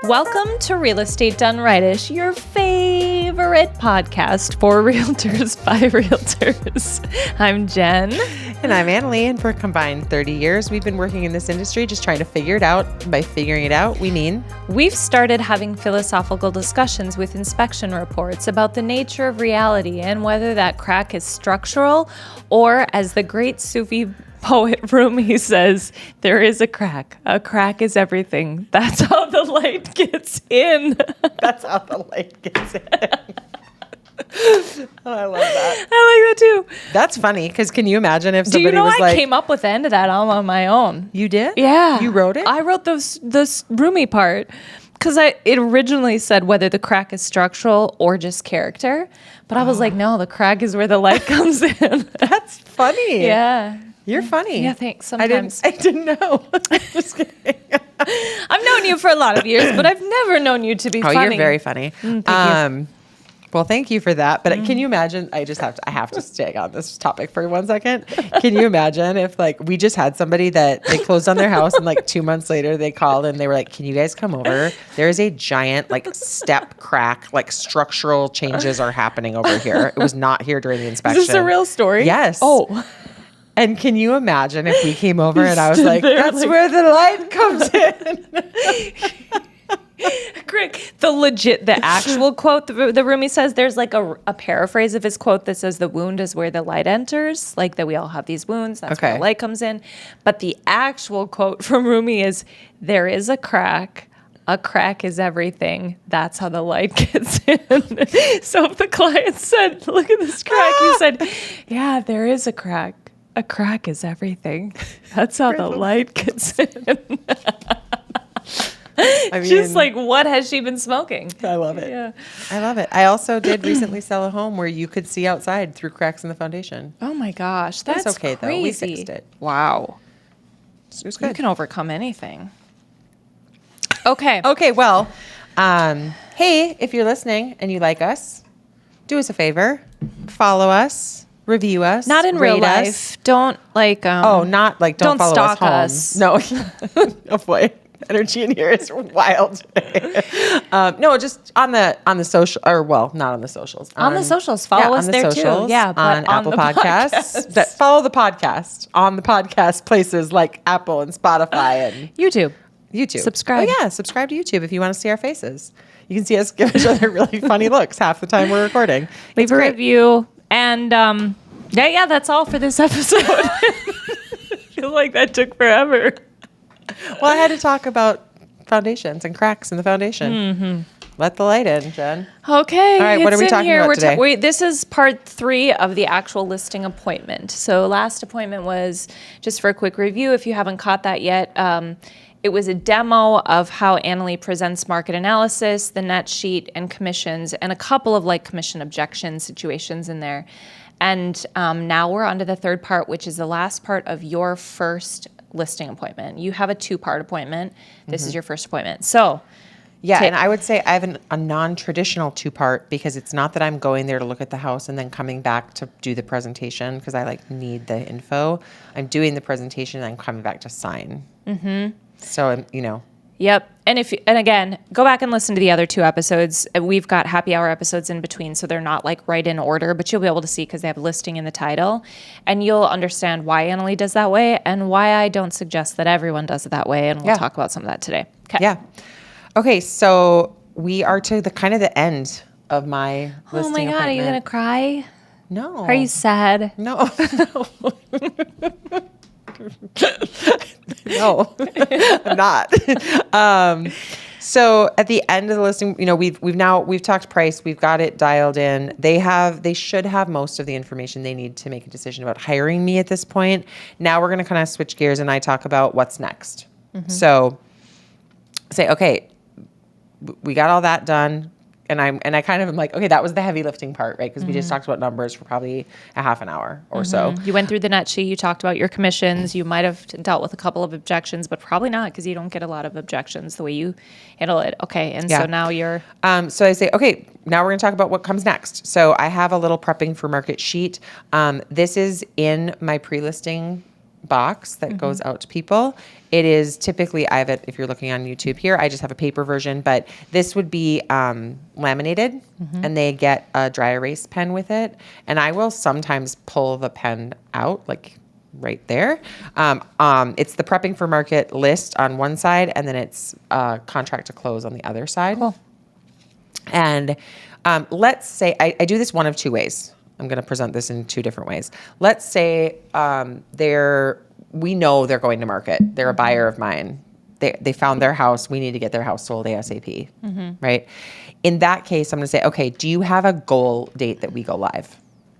Welcome to Real Estate Done Rightish, your favorite podcast for realtors by realtors. I'm Jen. And I'm Annalie, and for a combined 30 years, we've been working in this industry just trying to figure it out. By figuring it out, we mean we've started having philosophical discussions with inspection reports about the nature of reality and whether that crack is structural or, as the great Sufi poet Rumi says, there is a crack. A crack is everything. That's how the light gets in. That's how the light gets in. Oh, I love that. I like that too. That's funny, because can you imagine if somebody Do you know was I came up with the end of that all on my own? You did? Yeah. You wrote it? I wrote this Rumi part because it originally said whether the crack is structural or just character. But I was like, no, the crack is where the light comes in. That's funny. Yeah. You're funny. Yeah, thanks. Sometimes. I didn't know. Just kidding. I've known you for a lot of years, but I've never known you to be funny. Oh, you're very funny. Thank you. Well, thank you for that. But can you imagine? I have to stay on this topic for 1 second. Can you imagine if we just had somebody that they closed on their house and 2 months later they called and they were like, "Can you guys come over? There is a giant step crack, structural changes are happening over here. It was not here during the inspection." Is this a real story? Yes. Oh. And can you imagine if we came over and I was like, "That's where the light comes in." Great. The actual quote, the Rumi says, there's a paraphrase of his quote that says the wound is where the light enters, that we all have these wounds. That's where the light comes in. But the actual quote from Rumi is, there is a crack. A crack is everything. That's how the light gets in. So if the client said, look at this crack, he said, yeah, there is a crack. A crack is everything. That's how the light gets in. I mean, just what has she been smoking? I love it. Yeah. I love it. I also did recently sell a home where you could see outside through cracks in the foundation. Oh my gosh. That's okay, crazy. though. We fixed it. Wow. It was good. You can overcome anything. Okay. Okay, well, hey, if you're listening and you like us, do us a favor. Follow us. Review us. Not in real life. Us. Don't don't follow stalk us. No. Oh boy. Energy in here is wild. No, just on the social, or not on the socials. On the socials. Follow us there too. Yeah, but on Apple Podcasts. Follow the podcast on the podcast places like Apple and Spotify and YouTube. Subscribe. Oh yeah, subscribe to YouTube if you want to see our faces. You can see us give each other really funny looks half the time we're recording. Leave a review. And yeah, that's all for this episode. I feel like that took forever. Well, I had to talk about foundations and cracks in the foundation. Mm-hmm. Let the light in, Jen. Okay. All right, what are we talking about today? This is part 3 of the actual listing appointment. So last appointment was, just for a quick review, if you haven't caught that yet, it was a demo of how Annalie presents market analysis, the net sheet, and commissions, and a couple of commission objection situations in there. And now we're on to the third part, which is the last part of your first listing appointment. You have a 2-part appointment. This is your first appointment. So, yeah, and I would say I have a non-traditional 2-part because it's not that I'm going there to look at the house and then coming back to do the presentation because I need the info. I'm doing the presentation and I'm coming back to sign. Mm-hmm. So, Yep. And again, go back and listen to the other 2 episodes. We've got happy hour episodes in between, so they're not right in order, but you'll be able to see because they have listing in the title. And you'll understand why Annalie does that way and why I don't suggest that everyone does it that way. And we'll talk about some of that today. Okay. Yeah. Okay, so we are to the end of my listing appointment. Oh my God, are you going to cry? No. Are you sad? No. No, I'm not. So at the end of the listing, we've talked price, we've got it dialed in. They should have most of the information they need to make a decision about hiring me at this point. Now we're going to kind of switch gears and I talk about what's next. Mm-hmm. So say, okay, we got all that done. And I kind of am like, okay, that was the heavy lifting part, right? Because we just talked about numbers for probably a half an hour or so. You went through the net sheet. You talked about your commissions. You might have dealt with a couple of objections, but probably not because you don't get a lot of objections the way you handle it. Okay, and so now you're... So I say, okay, now we're going to talk about what comes next. So I have a little prepping for market sheet. This is in my pre-listing box that goes out to people. It is typically, I have it, if you're looking on YouTube here, I just have a paper version, but this would be laminated, and they get a dry erase pen with it. And I will sometimes pull the pen out, like right there. It's the prepping for market list on one side, and then it's contract to close on the other side. Cool. And let's say, I do this one of two ways. I'm going to present this in two different ways. Let's say we know they're going to market. They're a buyer of mine. They found their house. We need to get their house sold ASAP, right? In that case, I'm going to say, okay, do you have a goal date that we go live?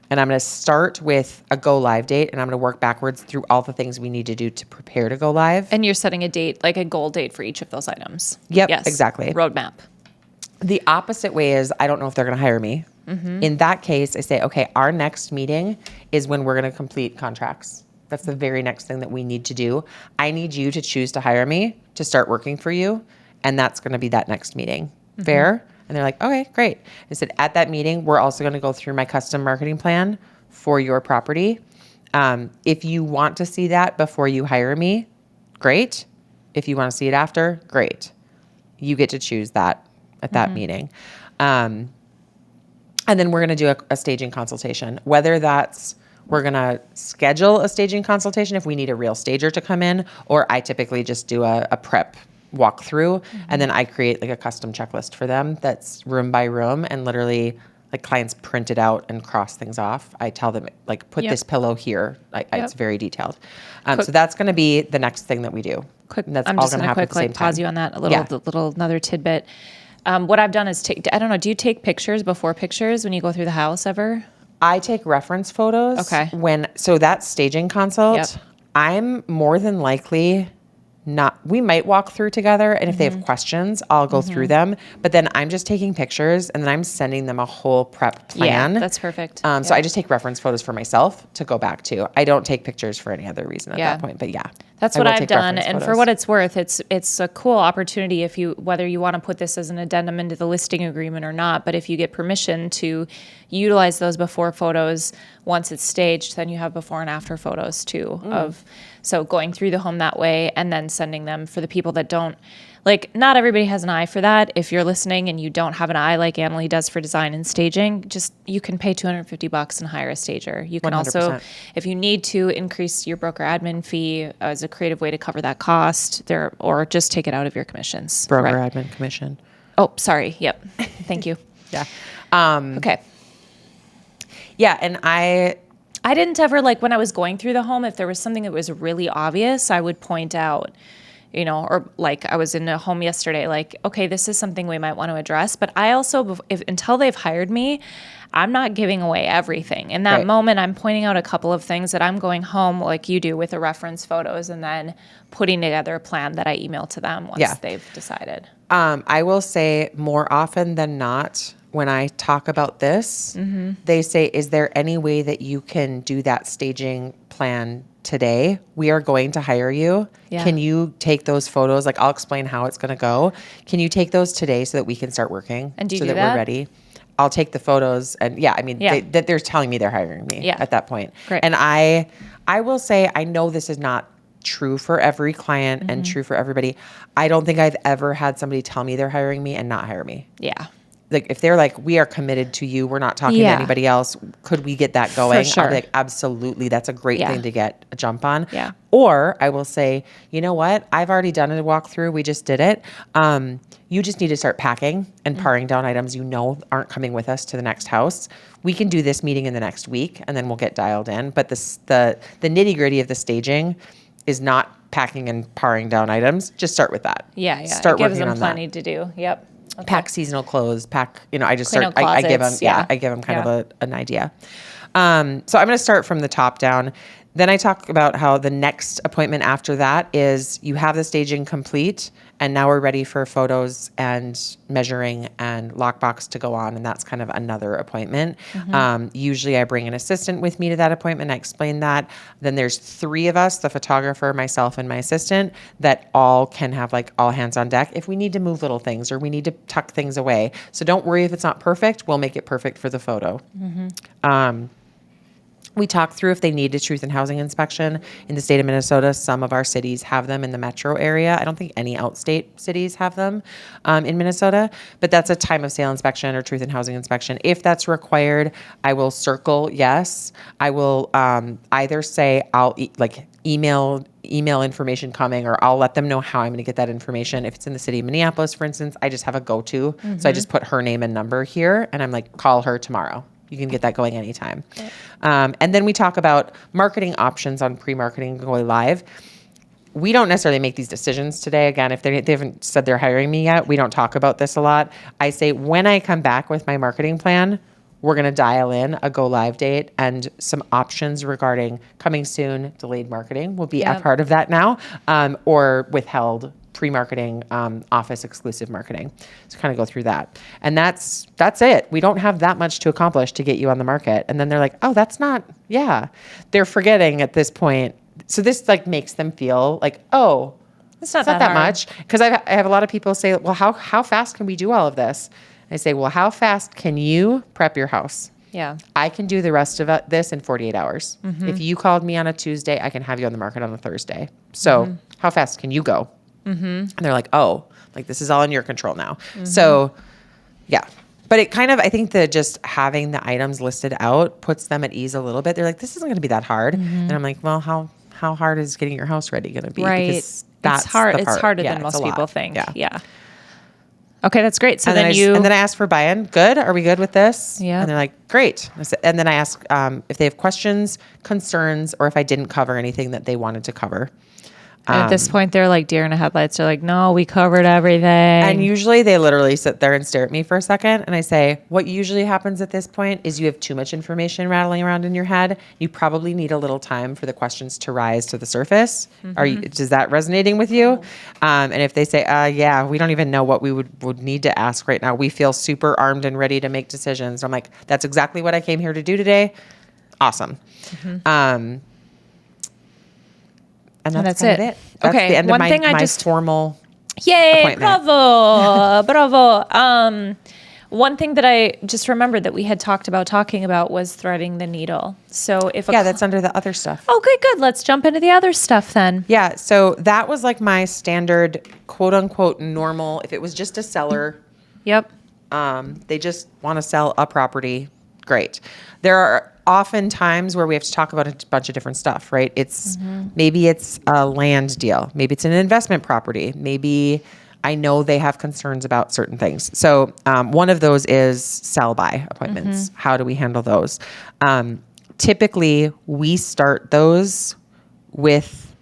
And I'm going to start with a go live date, and I'm going to work backwards through all the things we need to do to prepare to go live. And you're setting a date, like a goal date for each of those items. Yep, yes. exactly. Roadmap. The opposite way is I don't know if they're going to hire me. In that case, I say, okay, our next meeting is when we're going to complete contracts. That's the very next thing that we need to do. I need you to choose to hire me to start working for you. And that's going to be that next meeting. Fair? And they're like, okay, great. I said, at that meeting, we're also going to go through my custom marketing plan for your property. If you want to see that before you hire me, great. If you want to see it after, great. You get to choose that at that meeting. And then we're going to do a staging consultation, whether that's we're going to schedule a staging consultation if we need a real stager to come in, or I typically just do a prep walkthrough, and then I create like a custom checklist for them that's room by room, and literally like clients print it out and cross things off. I tell them like, put this pillow here. It's very detailed. So that's going to be the next thing that we do. That's I'm just going to quick pause you on that a little another tidbit. What I've done is I don't know, do you take pictures before pictures when you go through the house ever? I take reference photos. Okay. So that staging consult, I'm more than likely we might walk through together, and if they have questions, I'll go through them. But then I'm just taking pictures, and then I'm sending them a whole prep plan. Yeah, that's perfect. So I just take reference photos for myself to go back to. I don't take pictures for any other reason at that point. But that's what I've done. And for what it's worth, it's a cool opportunity whether you want to put this as an addendum into the listing agreement or not. But if you get permission to utilize those before photos once it's staged, then you have before and after photos too so going through the home that way, and then sending them for the people that don't, like, not everybody has an eye for that. If you're listening and you don't have an eye like Annalie does for design and staging, you can pay $250 and hire a stager. You can 100%. Also, if you need to, increase your broker admin fee as a creative way to cover that cost or just take it out of your commissions. Broker admin commission. Oh, sorry. Yep. Thank you. Okay. Yeah. And I didn't ever, like, when I was going through the home, if there was something that was really obvious, I would point out, or like I was in a home yesterday, like, okay, this is something we might want to address. But I also, until they've hired me, I'm not giving away everything. In that moment, I'm pointing out a couple of things that I'm going home like you do with the reference photos, and then putting together a plan that I email to them once they've decided. I will say more often than not, when I talk about this, they say, is there any way that you can do that staging plan today? We are going to hire you. Yeah. Can you take those photos? Like, I'll explain how it's going to go. Can you take those today so that we can start working? And do you so do that we're ready? I'll take the photos, and they're telling me they're hiring me at that point. Great. And I will say, I know this is not true for every client and true for everybody. I don't think I've ever had somebody tell me they're hiring me and not hire me. Yeah. Like, if they're like, we are committed to you, we're not talking to anybody else, could we get that going? For sure. I'll be like, absolutely. That's a great thing to get a jump on. Yeah. Or I will say, you know what? I've already done a walkthrough. We just did it. You just need to start packing and paring down items aren't coming with us to the next house. We can do this meeting in the next week, and then we'll get dialed in. But the nitty gritty of the staging is not packing and paring down items. Just start with that. Yeah. Start it gives working them on plenty that. to do. Yep. Okay. Pack seasonal clothes, I just Clean start, out I give them, closets, I give them kind of an idea. So I'm going to start from the top down. Then I talk about how the next appointment after that is you have the staging complete, and now we're ready for photos and measuring and lockbox to go on, and that's kind of another appointment. Usually I bring an assistant with me to that appointment. I explain that. Then there's 3 of us, the photographer, myself, and my assistant, that all can have like all hands on deck if we need to move little things or we need to tuck things away. So don't worry if it's not perfect. We'll make it perfect for the photo. We talk through if they need a truth in housing inspection. In the state of Minnesota, some of our cities have them in the metro area. I don't think any outstate cities have them in Minnesota, but that's a time of sale inspection or truth in housing inspection. If that's required, I will circle yes. I will either say I'll email information coming, or I'll let them know how I'm going to get that information. If it's in the city of Minneapolis, for instance, I just have a go-to. So I just put her name and number here, and I'm like, call her tomorrow. You can get that going anytime. And then we talk about marketing options on pre-marketing going live. We don't necessarily make these decisions today. Again, if they haven't said they're hiring me yet, we don't talk about this a lot. I say, when I come back with my marketing plan, we're going to dial in a go live date, and some options regarding coming soon, delayed marketing will be a part of that now, or withheld pre-marketing, office exclusive marketing. So kind of go through that. And that's it. We don't have that much to accomplish to get you on the market. And then they're like, oh, that's not, they're forgetting at this point. So this like makes them feel like, oh, it's not that much. Because I have a lot of people say, well, how fast can we do all of this? I say, well, how fast can you prep your house? Yeah. I can do the rest of this in 48 hours. If you called me on a Tuesday, I can have you on the market on a Thursday. So how fast can you go? And they're like, oh, like this is all in your control now. So yeah, but it kind of, I think that just having the items listed out puts them at ease a little bit. They're like, this isn't going to be that hard. And I'm like, well, how hard is getting your house ready going to be? Right. Because that's it's hard. the part. It's harder Yeah, than it's most a lot. people think. Yeah. Yeah. Okay, that's great. So and then I ask for buy-in. Good. Are we good with this? Yeah. And they're like, great. And then I ask if they have questions, concerns, or if I didn't cover anything that they wanted to cover. At this point, they're like deer in the headlights. They're like, no, we covered everything. And usually they literally sit there and stare at me for a second. And I say, what usually happens at this point is you have too much information rattling around in your head. You probably need a little time for the questions to rise to the surface. Is that resonating with you? And if they say, yeah, we don't even know what we would need to ask right now. We feel super armed and ready to make decisions. I'm like, that's exactly what I came here to do today. Awesome. And that's kind of it. That's okay. the end One of thing my formal Yay, appointment. bravo. One thing that I just remembered that we had talking about was threading the needle. So if that's under the other stuff. Okay, good. Let's jump into the other stuff then. Yeah, so that was like my standard quote unquote normal. If it was just a seller, Yep. they just want to sell a property, great. There are often times where we have to talk about a bunch of different stuff, right? It's maybe it's a land deal, maybe it's an investment property, maybe I know they have concerns about certain things. So one of those is sell-by appointments. How do we handle those? Typically, we start those with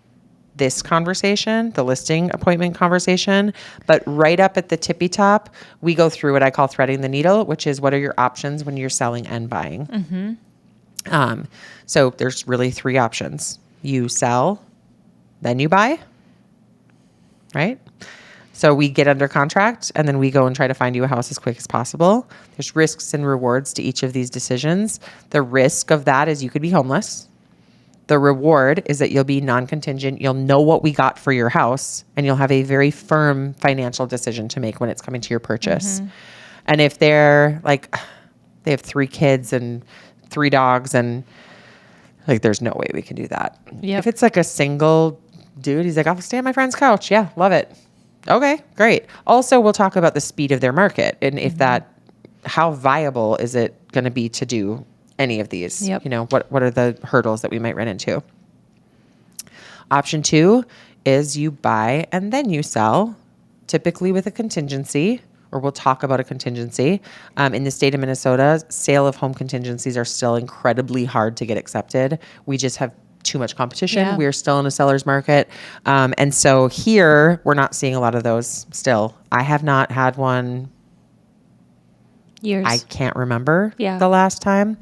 this conversation, the listing appointment conversation, but right up at the tippy top, we go through what I call threading the needle, which is what are your options when you're selling and buying. So there's really three options. You sell, then you buy, right? So we get under contract and then we go and try to find you a house as quick as possible. There's risks and rewards to each of these decisions. The risk of that is you could be homeless. The reward is that you'll be non-contingent. You'll know what we got for your house and you'll have a very firm financial decision to make when it's coming to your purchase. And if they're like, they have 3 kids and 3 dogs and like, there's no way we can do that. Yep. If it's like a single dude, he's like, I'll stay on my friend's couch. Yeah, love it. Okay, great. Also, we'll talk about the speed of their market and if how viable is it going to be to do any of these? Yep. You know, what are the hurdles that we might run into? Option 2 is you buy and then you sell, typically with a contingency, or we'll talk about a contingency. In the state of Minnesota, sale of home contingencies are still incredibly hard to get accepted. We just have too much competition. Yeah. We're still in a seller's market. And so here, we're not seeing a lot of those still. I have not had one. Years. I can't remember Yeah. the last time.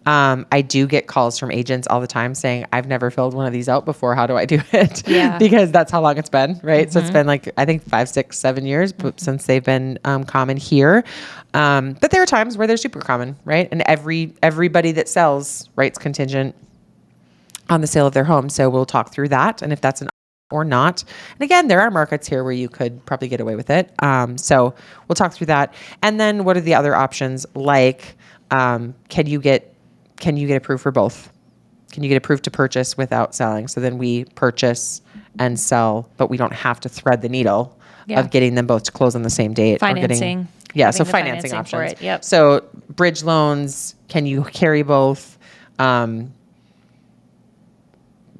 I do get calls from agents all the time saying, I've never filled one of these out before. How do I do it? Yeah. Because that's how long it's been, right? So it's been like, I think 5, 6, 7 years since they've been common here. But there are times where they're super common, right? And everybody that sells writes contingent on the sale of their home. So we'll talk through that. And if that's an or not. And again, there are markets here where you could probably get away with it. So we'll talk through that. And then what are the other options? Like, can you get approved for both? can you get approved to purchase without selling? So then we purchase and sell, but we don't have to thread the needle of getting them both to close on the same date. Financing. So financing options. For it. Yep. So bridge loans, can you carry both?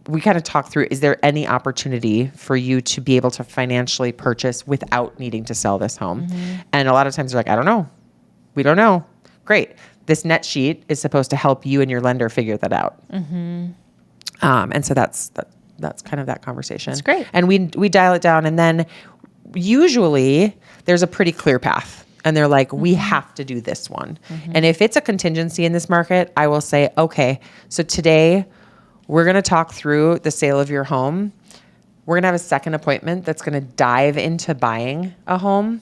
We kind of talk through, is there any opportunity for you to be able to financially purchase without needing to sell this home? And a lot of times they're like, I don't know. We don't know. Great. This net sheet is supposed to help you and your lender figure that out. And so that's kind of that conversation. That's great. And we dial it down, and then usually there's a pretty clear path. And they're like, we have to do this one. And if it's a contingency in this market, I will say, okay, so today we're going to talk through the sale of your home. We're going to have a second appointment that's going to dive into buying a home.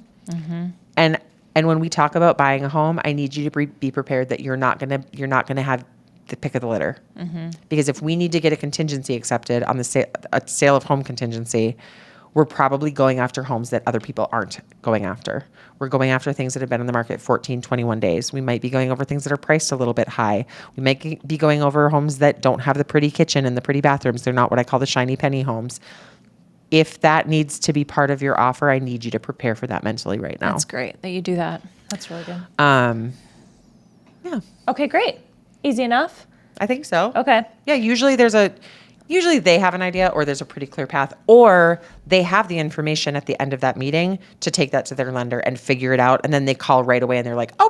And when we talk about buying a home, I need you to be prepared that you're not going to have the pick of the litter. Because if we need to get a contingency accepted on the a sale of home contingency, we're probably going after homes that other people aren't going after. We're going after things that have been on the market 14, 21 days. We might be going over things that are priced a little bit high. We might be going over homes that don't have the pretty kitchen and the pretty bathrooms. They're not what I call the shiny penny homes. If that needs to be part of your offer, I need you to prepare for that mentally right now. That's great that you do that. That's really good. Yeah. Okay, great. Easy enough? I think so. Okay. Yeah, usually they have an idea, or there's a pretty clear path, or they have the information at the end of that meeting to take that to their lender and figure it out. And then they call right away and they're like, oh,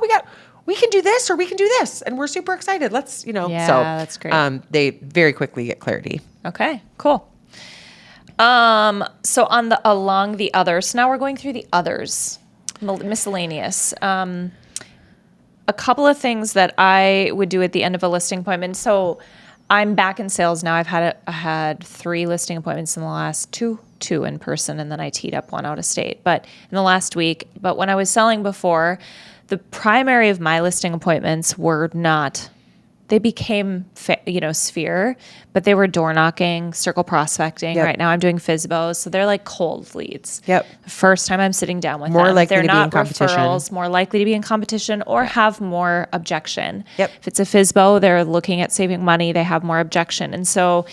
we can do this, or we can do this. And we're super excited. Let's, Yeah, so that's great. They very quickly get clarity. Okay, cool. So along the others, so now we're going through the others, miscellaneous. A couple of things that I would do at the end of a listing appointment. So I'm back in sales now. I had 3 listing appointments in the last two in person, and then I teed up 1 out of state. But in the last week, but when I was selling before, the primary of my listing appointments were not. They became, sphere, but they were door knocking, circle prospecting. Yep. Right now I'm doing FSBOs, so they're like cold leads. Yep. The first time I'm sitting down with More them. likely They're to be not in competition. referrals, more likely to be in competition or have more objection. Yep. If it's a FSBO, they're looking at saving money, they have more objection. And so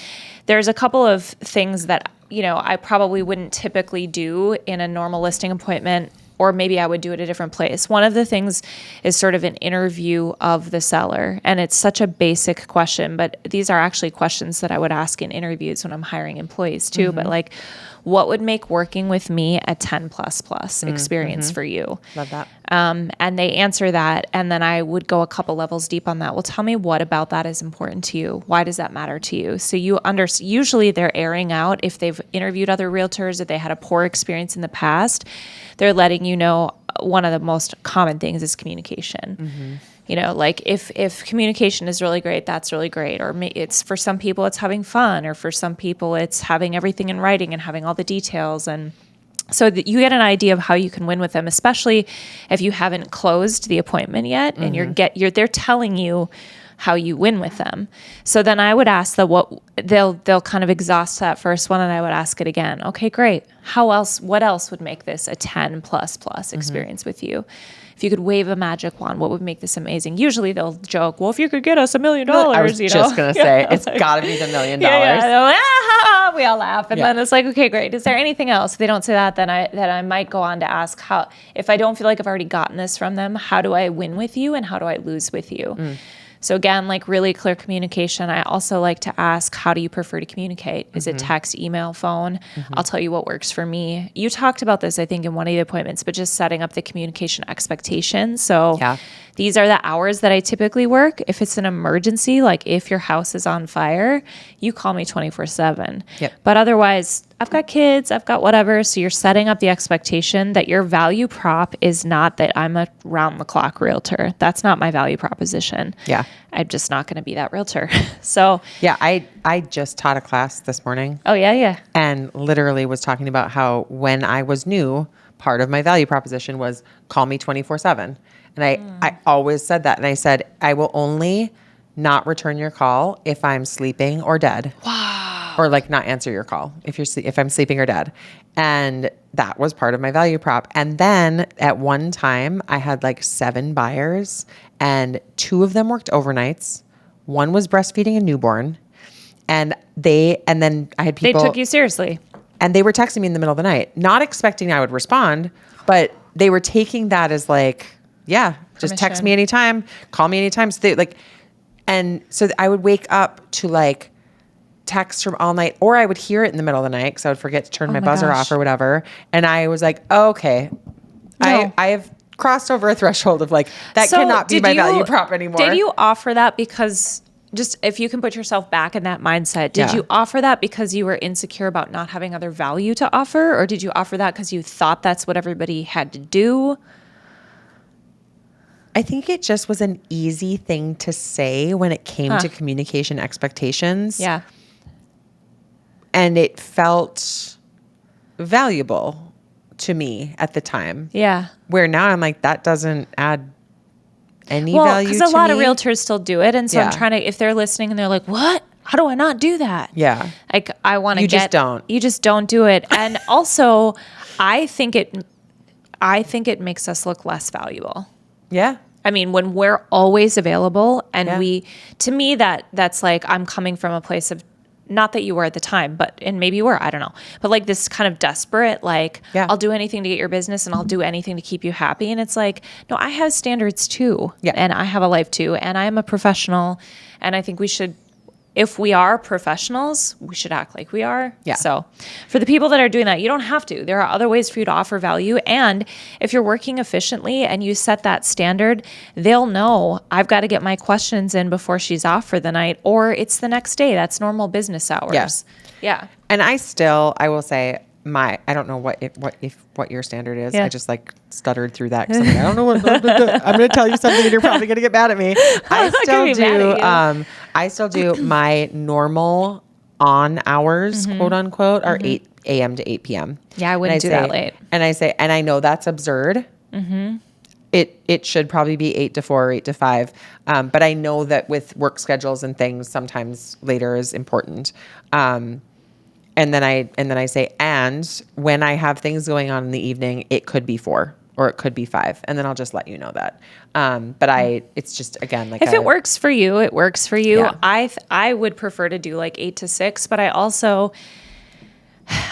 there's a couple of things that, I probably wouldn't typically do in a normal listing appointment, or maybe I would do it at a different place. One of the things is sort of an interview of the seller. And it's such a basic question, but these are actually questions that I would ask in interviews when I'm hiring employees too. But like, what would make working with me a 10 plus experience for you? Love that. And they answer that. And then I would go a couple levels deep on that. Well, tell me what about that is important to you. Why does that matter to you? So usually they're airing out if they've interviewed other realtors, if they had a poor experience in the past, they're letting you know one of the most common things is communication. Like if communication is really great, that's really great. Or it's for some people, it's having fun, or for some people, it's having everything in writing and having all the details. And so that you get an idea of how you can win with them, especially if you haven't closed the appointment yet, and they're telling you how you win with them. So then I would ask they'll kind of exhaust that first one, and I would ask it again. Okay, great. What else would make this a 10 plus experience with you? If you could wave a magic wand, what would make this amazing? Usually they'll joke, well, if you could get us $1 million, I was just going to say, it's got to be the $1 million. Yeah, we all laugh. And then it's like, okay, great. Is there anything else? If they don't say that, then I might go on to ask if I don't feel like I've already gotten this from them, how do I win with you and how do I lose with you? So again, like really clear communication. I also like to ask, how do you prefer to communicate? Is it text, email, phone? I'll tell you what works for me. You talked about this, I think, in one of the appointments, but just setting up the communication expectations. So these are the hours that I typically work. If it's an emergency, like if your house is on fire, you call me 24/7. But otherwise, I've got kids, I've got whatever. So you're setting up the expectation that your value prop is not that I'm a round-the-clock realtor. That's not my value proposition. I'm just not going to be that realtor. So I just taught a class this morning. Oh, yeah. And literally was talking about how when I was new, part of my value proposition was call me 24/7. And I always said that. And I said, I will only not return your call if I'm sleeping or dead. Wow. Or like not answer your call if I'm sleeping or dead. And that was part of my value prop. And then at one time I had like 7 buyers, and 2 of them worked overnights. One was breastfeeding a newborn. And then I had They people. took you seriously. And they were texting me in the middle of the night, not expecting I would respond, but they were taking that as like, yeah, just text Permission. me anytime, call me anytime. So they like, and so I would wake up to like texts from all night, or I would hear it in the middle of the night because I would forget to turn my buzzer gosh. off or whatever. And I was like, oh, okay, No. I have crossed over a threshold of like, that So cannot be did my you- value prop anymore. Did you offer that because, just if you can put yourself back in that mindset, did Yeah. you offer that because you were insecure about not having other value to offer? Or did you offer that because you thought that's what everybody had to do? I think it just was an easy thing to say when it came to communication expectations. Yeah. And it felt valuable to me at the time. Yeah. Where now I'm like, that doesn't add any Well, value to me. because a lot of realtors still do it. And so Yeah. I'm trying to, if they're listening and they're like, what? How do I not do that? Yeah. Like, I want to You just don't. You just don't do it. And also, I think it makes us look less valuable. Yeah. I mean, when we're always available and Yeah. to me, that's like, I'm coming from a place of, not that you were at the time, and maybe you were, I don't know, but like this kind of desperate, like, Yeah. I'll do anything to get your business and I'll do anything to keep you happy. And it's like, no, I have standards too. Yeah. And I have a life too. And I am a professional. And I think we should, if we are professionals, we should act like we are. Yeah. So for the people that are doing that, you don't have to. There are other ways for you to offer value. And if you're working efficiently and you set that standard, they'll know I've got to get my questions in before she's off for the night, or it's the next day. That's normal business hours. Yes. Yeah. And I will say I don't know what your standard is. Yeah. I just like stuttered through that. 'Cause I'm like, I don't know what, I'm going to tell you something and you're probably going to get mad at me. I'm not gonna be mad at you. I still do my normal on hours, quote unquote, are 8 a.m. to 8 p.m. Yeah, I wouldn't do that late. And I know that's absurd. It should probably be 8 to 4 or 8 to 5. But I know that with work schedules and things, sometimes later is important. And then I say, and when I have things going on in the evening, it could be 4 or it could be 5. And then I'll just let you know that. But it's just, again, like If it works for you, it works for you. Yeah. I would prefer to do like 8 to 6, but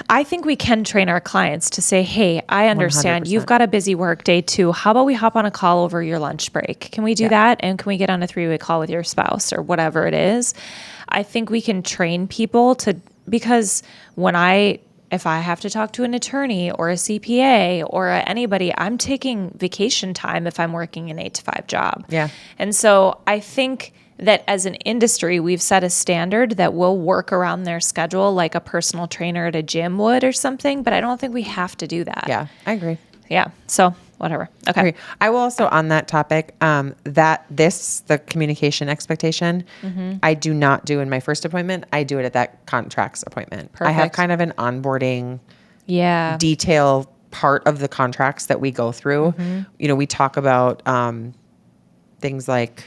I think we can train our clients to say, hey, I understand 100%. you've got a busy work day too. How about we hop on a call over your lunch break? Can we do that? And can we get on a 3-way call with your spouse or whatever it is? I think we can train people because if I have to talk to an attorney or a CPA or anybody, I'm taking vacation time if I'm working an 8 to 5 job. Yeah. And so I think that as an industry, we've set a standard that will work around their schedule like a personal trainer at a gym would or something, but I don't think we have to do that. Yeah, I agree. Yeah. So whatever. Okay. I will also, on that topic, the communication expectation, I do not do in my first appointment. I do it at that contracts appointment. I have Perfect. kind of an onboarding Yeah. detail part of the contracts that we go through. We talk about things like,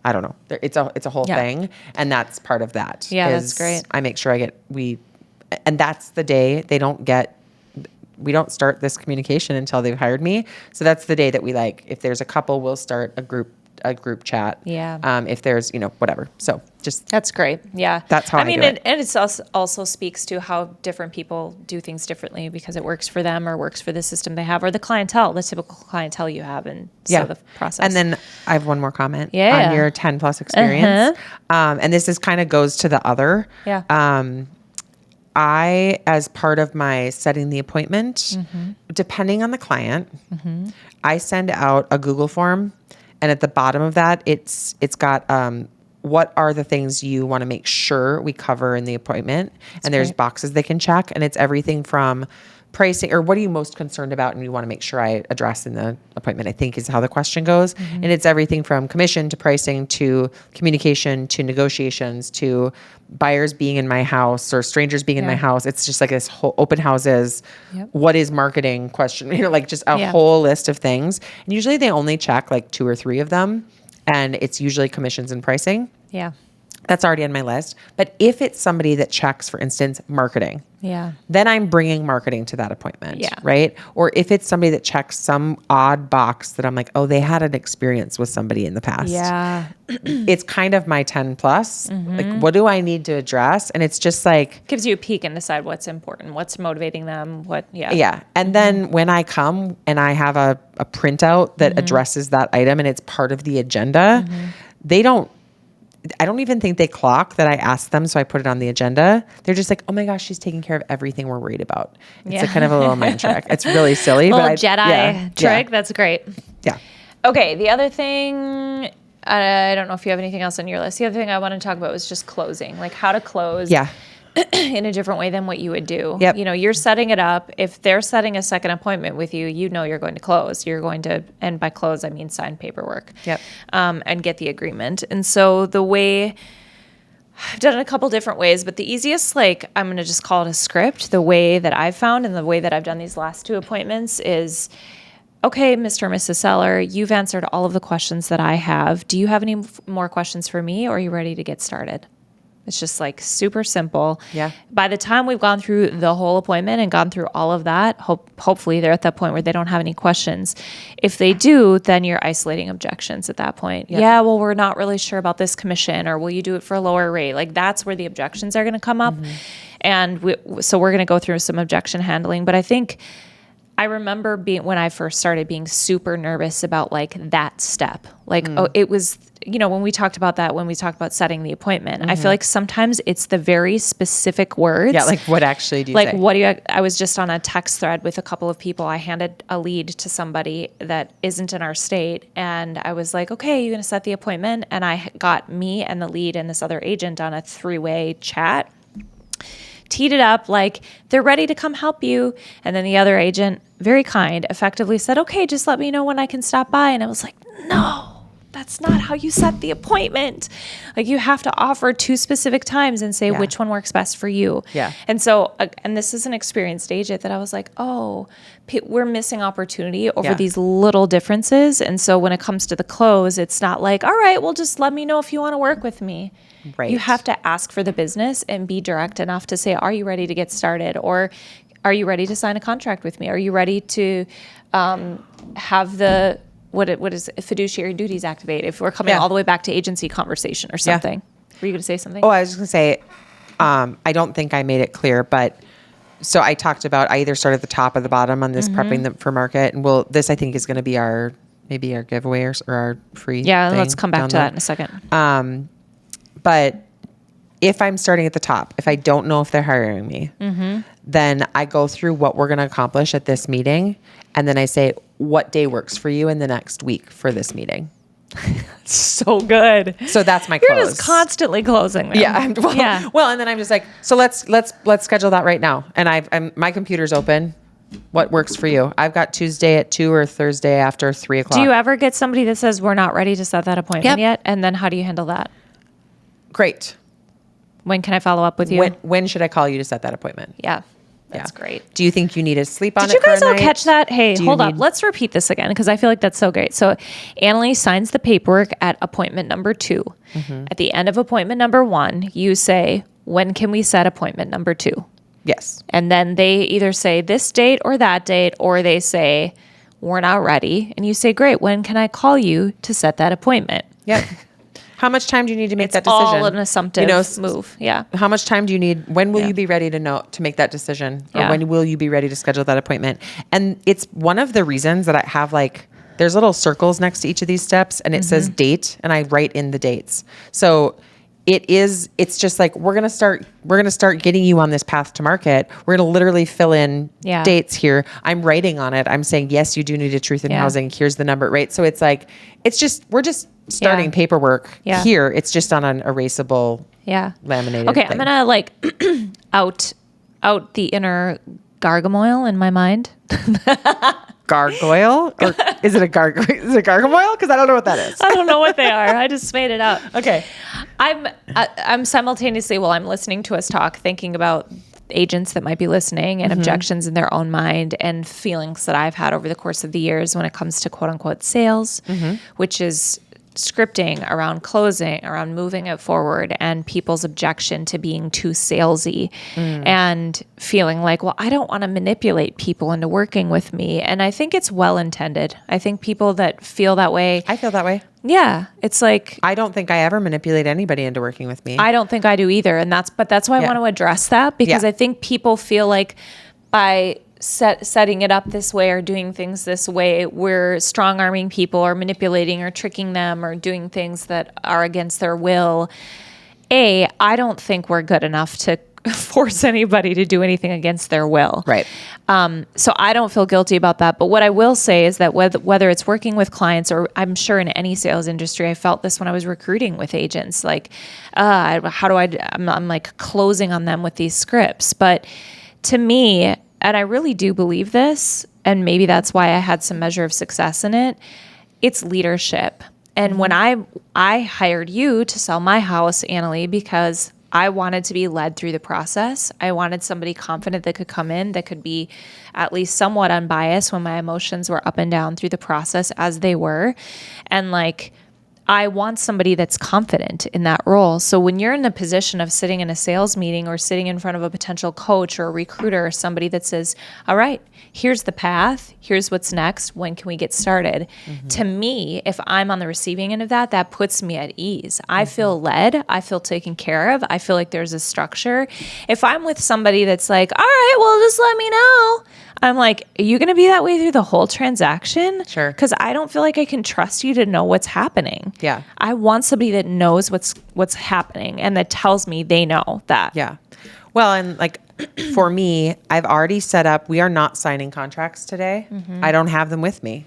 I don't know. It's a whole thing, and that's part of that. Yeah, that's great. I make sure and that's the day we don't start this communication until they've hired me. So that's the day that if there's a couple, we'll start a group chat. Yeah. If there's, whatever. So just, That's great. Yeah. That's how I do it. And it also speaks to how different people do things differently because it works for them or works for the system they have or the typical clientele you have. And so the process. And then I have one more comment Yeah. on your 10 plus experience. And this is kind of goes to the other. Yeah. I, as part of my setting the appointment, depending on the client, I send out a Google form, and at the bottom of that, it's got what are the things you want to make sure we cover in the appointment, and there's boxes they can check, and it's everything from pricing or what are you most concerned about and you want to make sure I address in the appointment, I think is how the question goes. And it's everything from commission to pricing to communication to negotiations to buyers being in my house or strangers being in my house. It's just like this whole open houses, what is marketing question, like just a whole list of things. And usually they only check like 2 or 3 of them, and it's usually commissions and pricing. Yeah. That's already on my list. But if it's somebody that checks, for instance, marketing, then I'm bringing marketing to that appointment, right? Or if it's somebody that checks some odd box that I'm like, oh, they had an experience with somebody in the past. It's kind of my 10 plus. Like, what do I need to address? And it's just like... Gives you a peek and decide what's important, what's motivating them, And then when I come and I have a printout that addresses that item and it's part of the agenda, I don't even think they clock that I asked them, so I put it on the agenda. They're just like, oh my gosh, she's taking care of everything we're worried about. It's like kind of a little mind trick. It's really silly. Little Jedi trick. That's great. Yeah. Okay, the other thing, I don't know if you have anything else on your list. The other thing I want to talk about was just closing, like how to close in a different way than what you would do. Yep. You know, you're setting it up. If they're setting a second appointment with you, you know you're going to close. You're going to, and by close, I mean sign paperwork. And get the agreement. And so the way, I've done it a couple different ways, but the easiest, like, I'm going to just call it a script. The way that I've found and the way that I've done these last 2 appointments is, okay, Mr. or Mrs. Seller, you've answered all of the questions that I have. Do you have any more questions for me, or are you ready to get started? It's just like super simple. By the time we've gone through the whole appointment and gone through all of that, hopefully they're at that point where they don't have any questions. If they do, then you're isolating objections at that point. Well, we're not really sure about this commission, or will you do it for a lower rate? Like, that's where the objections are going to come up. And so we're going to go through some objection handling. But I think I remember when I first started being super nervous about like that step. Like, it was, you know, when we talked about setting the appointment, I feel like sometimes it's the very specific words. Like what actually do you say? Like, I was just on a text thread with a couple of people. I handed a lead to somebody that isn't in our state. And I was like, okay, you're going to set the appointment. And I got me and the lead and this other agent on a 3-way chat. Teed it up like they're ready to come help you. And then the other agent, very kind, effectively said, okay, just let me know when I can stop by. And I was like, no, that's not how you set the appointment. Like, you have to offer 2 specific times and say which one works best for you. And so, and this is an experienced agent that I was like, oh, we're missing opportunity over these little differences. And so when it comes to the close, it's not like, all right, well, just let me know if you want to work with me. You have to ask for the business and be direct enough to say, are you ready to get started? Or are you ready to sign a contract with me? Are you ready to have the, what is fiduciary duties activate? If we're coming all the way back to agency conversation or something. Were you going to say something? Oh, I was just going to say, I don't think I made it clear, but so I talked about, I either start at the top or the bottom on this prepping them for market. And this I think is going to be maybe our giveaway or our free thing. Let's come back to that in a second. But if I'm starting at the top, if I don't know if they're hiring me, then I go through what we're going to accomplish at this meeting. And then I say, what day works for you in the next week for this meeting? So good. So that's my close. You're just constantly closing them. Well, and then I'm just like, so let's schedule that right now. And my computer's open. What works for you? I've got Tuesday at 2 or Thursday after 3 o'clock. Do you ever get somebody that says, we're not ready to set that appointment yet? And then how do you handle that? Great. When can I follow up with you? When should I call you to set that appointment? That's great. Do you think you need to sleep on it? Did you guys all catch that? Hey, hold up. Let's repeat this again because I feel like that's so great. So Annalie signs the paperwork at appointment number 2. At the end of appointment number 1, you say, when can we set appointment number 2? Yes. And then they either say this date or that date, or they say, we're not ready. And you say, great, when can I call you to set that appointment? Yep. How much time do you need to make that decision? All an assumptive move. How much time do you need? When will you be ready to make that decision? Or when will you be ready to schedule that appointment? And it's one of the reasons that I have there's little circles next to each of these steps and it says date and I write in the dates. So it's just like, we're going to start getting you on this path to market. We're going to literally fill in dates here. I'm writing on it. I'm saying, yes, you do need a truth in housing. Here's the number, right? So it's like, we're just starting paperwork here. It's just on an erasable, laminated Okay. thing. I'm going to out the inner gargoyle in my mind. Gargoyle? Or is it a gargoyle? Is it a gargoyle? Because I don't know what that is. I don't know what they are. I just made it up. Okay. I'm simultaneously, while I'm listening to us talk, thinking about agents that might be listening and objections in their own mind and feelings that I've had over the course of the years when it comes to quote unquote sales, which is scripting, around closing, around moving it forward, and people's objection to being too salesy and feeling like, well, I don't want to manipulate people into working with me. And I think it's well intended. I think people that feel that way. I feel that way. Yeah. It's like, I don't think I ever manipulate anybody into working with me. I don't think I do either. And that's why I want to address that, because I think people feel like by setting it up this way or doing things this way, we're strong arming people or manipulating or tricking them or doing things that are against their will. I don't think we're good enough to force anybody to do anything against their will. Right. So I don't feel guilty about that. But what I will say is that whether it's working with clients or I'm sure in any sales industry, I felt this when I was recruiting with agents, like, I'm like closing on them with these scripts. But to me, and I really do believe this, and maybe that's why I had some measure of success in it, it's leadership. And when I hired you to sell my house, Annalie, because I wanted to be led through the process. I wanted somebody confident that could come in, that could be at least somewhat unbiased when my emotions were up and down through the process as they were. And like, I want somebody that's confident in that role. So when you're in the position of sitting in a sales meeting or sitting in front of a potential coach or a recruiter or somebody that says, all right, here's the path, here's what's next, when can we get started? To me, if I'm on the receiving end of that, that puts me at ease. I feel led, I feel taken care of, I feel like there's a structure. If I'm with somebody that's like, all right, well, just let me know, I'm like, are you going to be that way through the whole transaction? Sure. Because I don't feel like I can trust you to know what's happening. Yeah. I want somebody that knows what's happening and that tells me they know that. Yeah. Well, and like for me, I've already set up, we are not signing contracts today. I don't have them with me.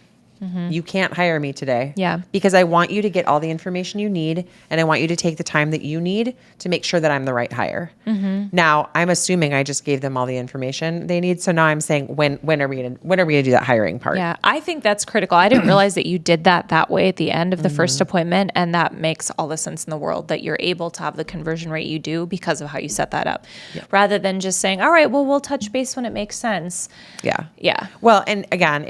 You can't hire me today. Yeah. Because I want you to get all the information you need, and I want you to take the time that you need to make sure that I'm the right hire. Now, I'm assuming I just gave them all the information they need. So now I'm saying, when are we gonna do that hiring part? Yeah, I think that's critical. I didn't realize that you did that way at the end of the first appointment, and that makes all the sense in the world that you're able to have the conversion rate you do because of how you set that up, rather than just saying, all right, well, we'll touch base when it makes sense. Yeah. Yeah. Well, and again,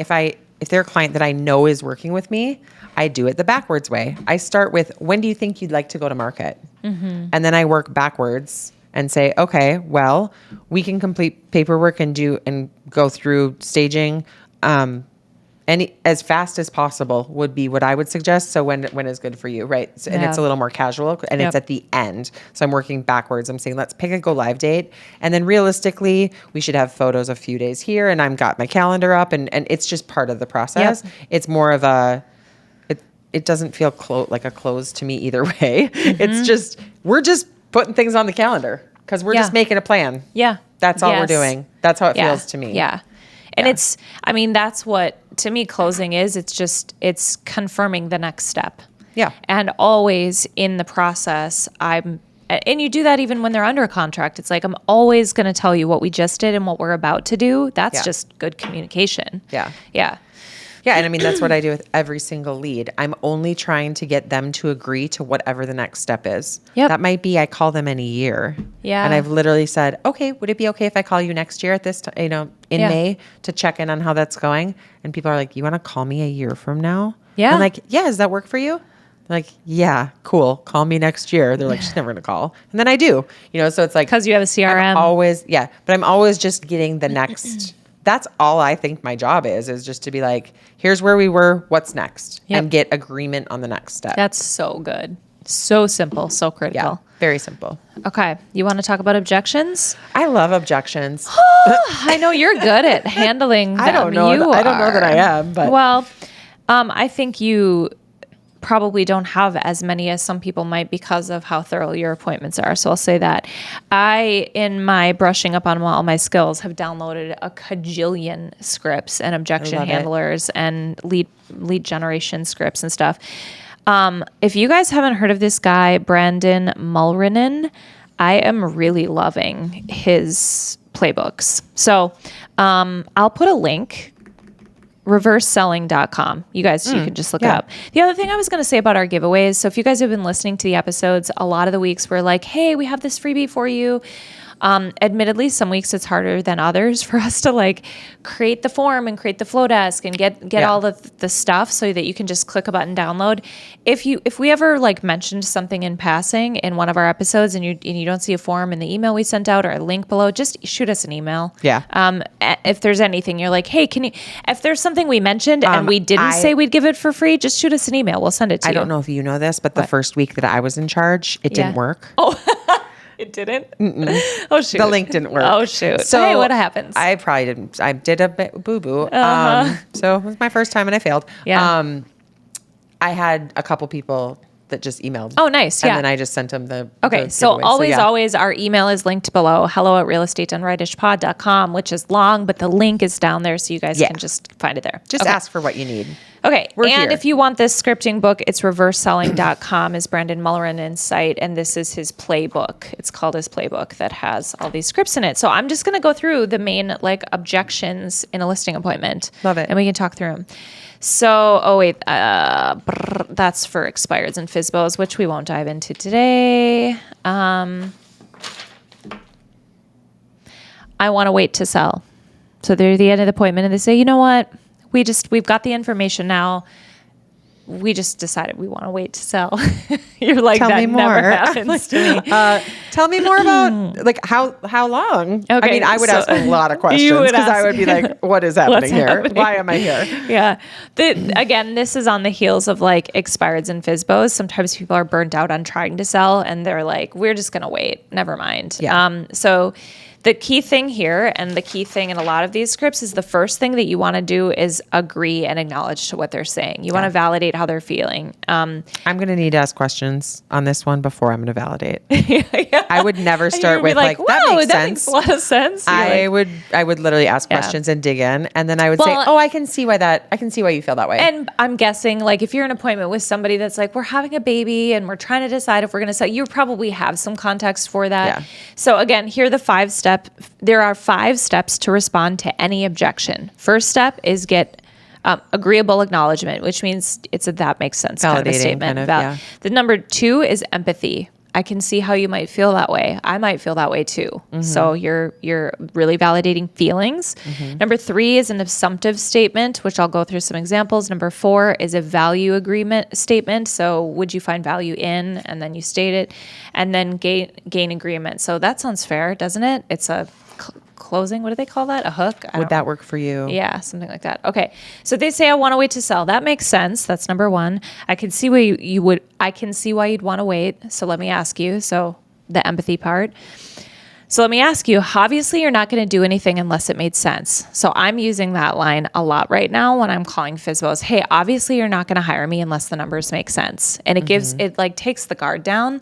if they're a client that I know is working with me, I do it the backwards way. I start with, when do you think you'd like to go to market? And then I work backwards and say, okay, well, we can complete paperwork and go through staging. And as fast as possible would be what I would suggest. So when is good for you, right? So, and it's a little more casual, and it's at the end. So I'm working backwards. I'm saying, let's pick a go live date. And then realistically, we should have photos a few days here, and I've got my calendar up, and it's just part of the process. It's more of it doesn't feel like a close to me either way. It's just, we're just putting things on the calendar because we're just making a plan. Yeah. That's all we're doing. That's how it feels to me. Yeah. And that's what, to me, closing is. It's confirming the next step. Yeah. And always in the process, and you do that even when they're under a contract. It's like, I'm always going to tell you what we just did and what we're about to do. That's just good communication. Yeah. Yeah. Yeah. And I mean, that's what I do with every single lead. I'm only trying to get them to agree to whatever the next step is. Yep. That might be, I call them in a year. Yeah. And I've literally said, okay, would it be okay if I call you next year at this time, in May, to check in on how that's going? And people are like, you want to call me a year from now? Yeah. I'm like, yeah, does that work for you? I'm like, yeah, cool. Call me next year. They're like, she's never going to call. And then I do, so it's like, Because you have a CRM. but I'm always just getting the next. That's all I think my job is just to be like, here's where we were, what's next? And get agreement on the next step. That's so good. So simple, so critical. Yeah, very simple. Okay. You want to talk about objections? I love objections. I know you're good at handling them. I don't know that I am, but. Well, I think you probably don't have as many as some people might because of how thorough your appointments are. So I'll say that. I, in my brushing up on all my skills, have downloaded a cajillion scripts and objection handlers and lead generation scripts and stuff. If you guys haven't heard of this guy, Brandon Mulrinen, I am really loving his playbooks. So I'll put a link, reverseselling.com. You guys, you can just look it up. The other thing I was going to say about our giveaways, so if you guys have been listening to the episodes, a lot of the weeks we're like, hey, we have this freebie for you. Admittedly, some weeks it's harder than others for us to like create the form and create the flow desk and get all the stuff so that you can just click a button, download. If we ever like mentioned something in passing in one of our episodes and you don't see a form in the email we sent out or a link below, just shoot us an email. Yeah. If there's anything you're like, hey, if there's something we mentioned and we didn't say we'd give it for free, just shoot us an email. We'll send it to you. I don't know if you know this, but the first week that I was in charge, it didn't work. Oh, it didn't? Mm-mm. Oh, shoot. The link didn't work. Oh, shoot. So hey, what happens? I probably didn't. I did a boo-boo. So it was my first time and I failed. Yeah. I had a couple people that just emailed. Oh, nice. Yeah. And then I just sent them the So giveaway. always our email is linked below, hello@realestatedonerightish.com, which is long, but the link is down there so you guys can just find it there. Just ask for what you need. Okay. We're and here. if you want this scripting book, it's reverseselling.com is Brandon Mulleren's site. And this is his playbook. It's called his playbook that has all these scripts in it. So I'm just going to go through the main like objections in a listing appointment. Love it. And we can talk through them. So, that's for expireds and FSBOs, which we won't dive into today. I want to wait to sell. So they're at the end of the appointment and they say, you know what? We've got the information now. We just decided we want to wait to sell. You're like, Tell that me more. never happens to me. Tell me more about like how long. Okay, I mean, I would ask a lot of questions You would because I ask- would be like, what is happening here? happening? Why am I here? Yeah. Again, this is on the heels of like expireds and FSBOs. Sometimes people are burnt out on trying to sell and they're like, we're just going to wait. Never mind. Yeah. So the key thing here and the key thing in a lot of these scripts is the first thing that you want to do is agree and acknowledge to what they're saying. You want to validate how they're feeling. I'm going to need to ask questions on this one before I'm going to validate. I would never start with like, that "Whoa, makes that sense. makes a lot of sense. You're like, I would literally ask questions and dig in, and then I would say, Well, "Oh, I can see why you feel that way." And I'm guessing, like, if you're in an appointment with somebody that's like, we're having a baby and we're trying to decide if we're going to sell, you probably have some context for that. Yeah. So again, here are there are 5 steps to respond to any objection. First step is get agreeable acknowledgement, which means it's a that makes sense kind of a Validating, statement. kind of, yeah. The number 2 is empathy. I can see how you might feel that way. I might feel that way too. Mm-hmm. So you're really validating feelings. Mm-hmm. Number 3 is an assumptive statement, which I'll go through some examples. Number 4 is a value agreement statement. So would you find value in, and then you state it, and then gain agreement. So that sounds fair, doesn't it? It's a closing. What do they call that? A hook? Would that work for you? Yeah, something like that. Okay. So they say, I want to wait to sell. That makes sense. That's number 1. I can see why I can see why you'd want to wait. So let me ask you. So the empathy part. So let me ask you, obviously you're not going to do anything unless it made sense. So I'm using that line a lot right now when I'm calling FSBOs. Hey, obviously you're not going to hire me unless the numbers make sense. And it it like takes the guard down.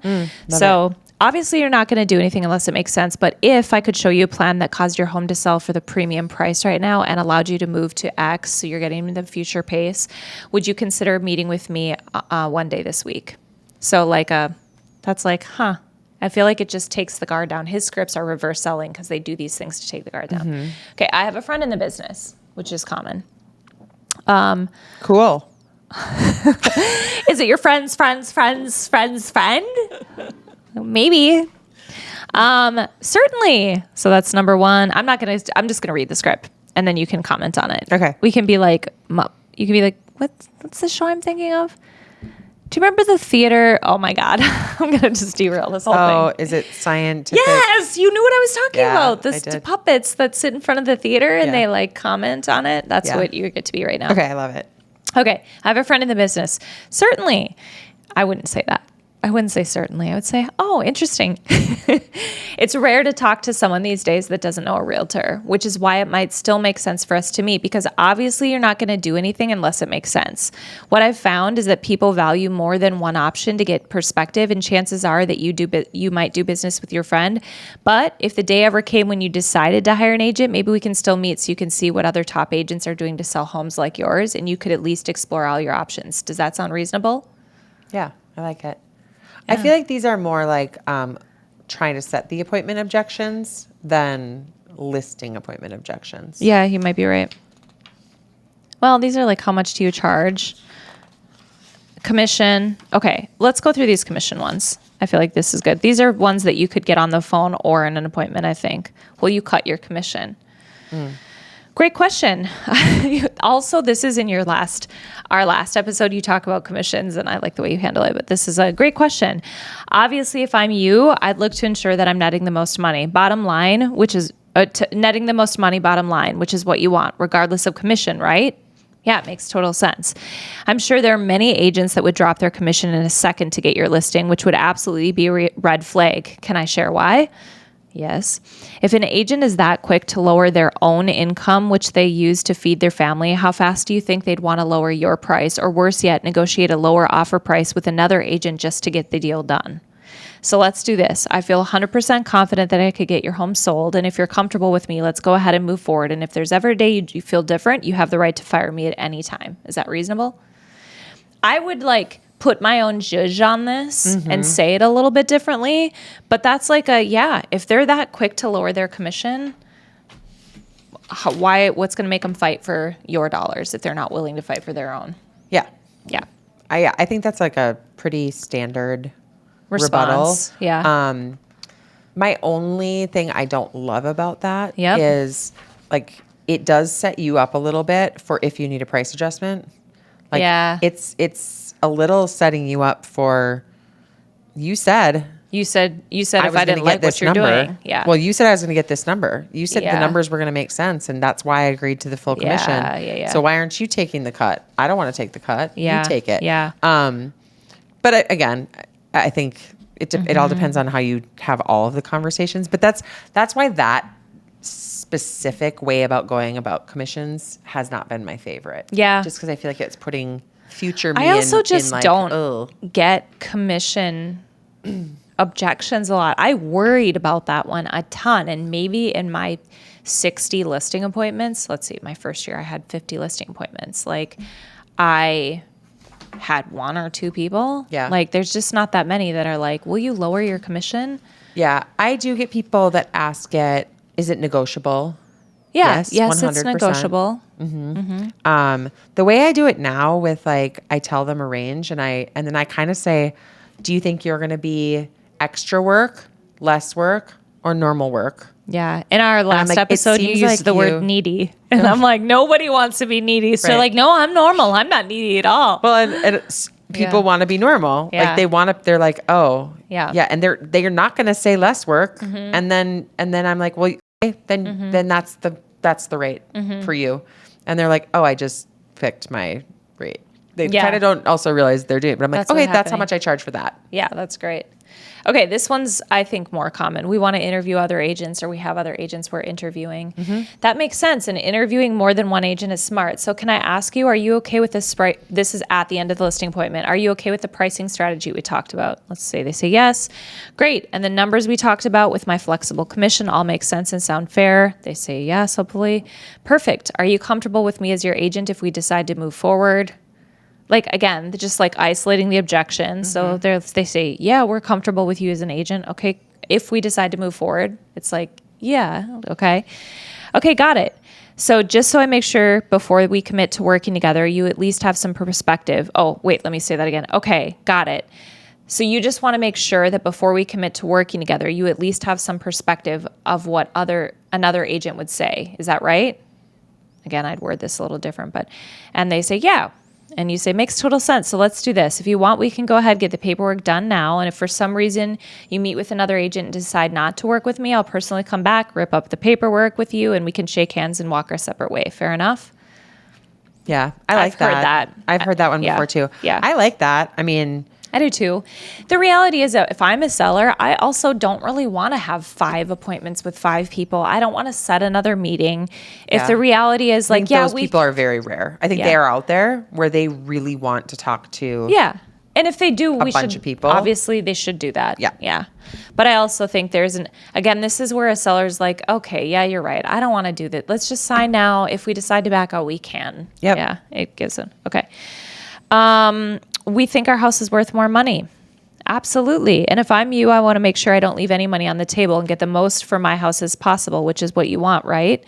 So obviously you're not going to do anything unless it makes sense. But if I could show you a plan that caused your home to sell for the premium price right now and allowed you to move to X, so you're getting the future pace, would you consider meeting with me one day this week? So like that's like, I feel like it just takes the guard down. His scripts are reverse selling because they do these things to take the guard down. Okay, I have a friend in the business, which is common. Cool. Is it your friend's friend? Maybe. Certainly. So that's number 1. I'm just gonna read the script and then you can comment on it. Okay. We can be like, what's the show I'm thinking of? Do you remember the theater? Oh my God. I'm going to just derail this whole thing. Oh, is it scientific? Yes, you knew what I was talking about. I The did. puppets that sit in front of the theater and Yeah. they like comment on it. That's Yeah. what you get to be right now. Okay, I love it. Okay, I have a friend in the business. Certainly. I wouldn't say that. I wouldn't say certainly. I would say, oh, interesting. It's rare to talk to someone these days that doesn't know a realtor, which is why it might still make sense for us to meet, because obviously you're not going to do anything unless it makes sense. What I've found is that people value more than one option to get perspective, and chances are that you might do business with your friend. But if the day ever came when you decided to hire an agent, maybe we can still meet so you can see what other top agents are doing to sell homes like yours, and you could at least explore all your options. Does that sound reasonable? Yeah, I like it. I feel like these are more like trying to set the appointment objections than listing appointment objections. Yeah, you might be right. Well, these are like, how much do you charge? Commission. Okay, let's go through these commission ones. I feel like this is good. These are ones that you could get on the phone or in an appointment, I think. Will you cut your commission? Great question. Also, this is in our last episode. You talk about commissions, and I like the way you handle it, but this is a great question. Obviously, if I'm you, I'd look to ensure that I'm netting the most money. Bottom line, which is netting the most money, bottom line, which is what you want, regardless of commission, right? Yeah, it makes total sense. I'm sure there are many agents that would drop their commission in a second to get your listing, which would absolutely be a red flag. Can I share why? Yes. If an agent is that quick to lower their own income, which they use to feed their family, how fast do you think they'd want to lower your price, or worse yet, negotiate a lower offer price with another agent just to get the deal done? So let's do this. I feel 100% confident that I could get your home sold. And if you're comfortable with me, let's go ahead and move forward. And if there's ever a day you feel different, you have the right to fire me at any time. Is that reasonable? I would put my own zhuzh on this and say it a little bit differently. But that's if they're that quick to lower their commission, what's going to make them fight for your dollars if they're not willing to fight for their own? Yeah. Yeah. I think that's a pretty standard Response. rebuttal. Yeah. My only thing I don't love about that Yep. is it does set you up a little bit for if you need a price adjustment. Yeah. It's a little setting you up for, you said if I didn't like what you're doing. Yeah. Well, you said I was going to get this number. You said the Yeah. numbers were going to make sense, and that's why I agreed to the full commission. Yeah. So why aren't you taking the cut? I don't want to take the cut. Yeah. You take it. Yeah. But again, I think it all depends on how you have all of the conversations. But that's why that specific way about going about commissions has not been my favorite. Yeah. Just because I feel like it's putting future me I also don't ugh. get commission objections a lot. I worried about that one a ton. And maybe in my 60 listing appointments, let's see, my first year I had 50 listing appointments. I had one or two people. Yeah. There's just not that many that are will you lower your commission? Yeah. I do get people that ask it, is it negotiable? Yeah. Yes, 100%. it's negotiable. The way I do it now with I tell them a range and then I kind of say, do you think you're going to be extra work, less work, or normal work? Yeah. In our last episode, you used the word needy. And I'm nobody wants to be needy. So Right. no, I'm normal. I'm not needy at all. Well, and people want to be normal. Yeah. They're like, oh, Yeah. yeah. And they're not going to say less work. And then I'm like, well, okay, then that's the rate for you. And they're like, oh, I just picked my rate. They kind of don't also realize they're doing it. But I'm like, okay, that's how much I charge for that. Yeah, that's great. Okay, this one's, I think, more common. We want to interview other agents, or we have other agents we're interviewing. That makes sense. And interviewing more than one agent is smart. So can I ask you, are you okay with this? This is at the end of the listing appointment. Are you okay with the pricing strategy we talked about? Let's say they say yes. Great. And the numbers we talked about with my flexible commission all make sense and sound fair. They say yes, hopefully. Perfect. Are you comfortable with me as your agent if we decide to move forward? Again, just isolating the objection. So they say, yeah, we're comfortable with you as an agent. Okay. If we decide to move forward, it's yeah. Okay. Okay. Got it. So just so I make sure before we commit to working together, you at least have some perspective. Oh, wait, let me say that again. Okay. Got it. So you just want to make sure that before we commit to working together, you at least have some perspective of what another agent would say. Is that right? Again, I'd word this a little different, and they say, yeah. And you say, makes total sense. So let's do this. If you want, we can go ahead, get the paperwork done now. And if for some reason you meet with another agent and decide not to work with me, I'll personally come back, rip up the paperwork with you, and we can shake hands and walk our separate way. Fair enough? Yeah, I like that. I've heard that. I've heard that one before too. Yeah. I like that. I mean, I do too. The reality is that if I'm a seller, I also don't really want to have 5 appointments with 5 people. I don't want to set another meeting. If the reality is those people are very rare. I think they are out there where they really want to talk to. Yeah. And if they do, we bunch should, of people. obviously they should do that. Yeah. Yeah. But I also think again, this is where a seller's like, okay, yeah, you're right. I don't want to do that. Let's just sign now. If we decide to back out, we can. Yep. Yeah. It gives it. Okay. We think our house is worth more money. Absolutely. And if I'm you, I want to make sure I don't leave any money on the table and get the most for my house as possible, which is what you want, right?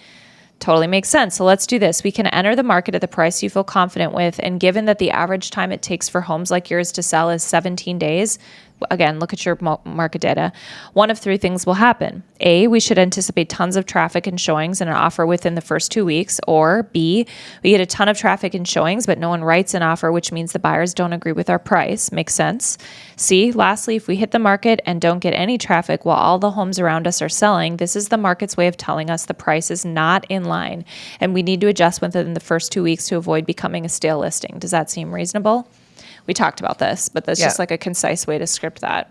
Totally makes sense. So let's do this. We can enter the market at the price you feel confident with. And given that the average time it takes for homes like yours to sell is 17 days, again, look at your market data. One of three things will happen. A, we should anticipate tons of traffic and showings and an offer within the first 2 weeks. Or B, we get a ton of traffic and showings, but no one writes an offer, which means the buyers don't agree with our price. Makes sense. C, lastly, if we hit the market and don't get any traffic while all the homes around us are selling, this is the market's way of telling us the price is not in line and we need to adjust within the first 2 weeks to avoid becoming a stale listing. Does that seem reasonable? We talked about this, but that's just like a concise way to script that.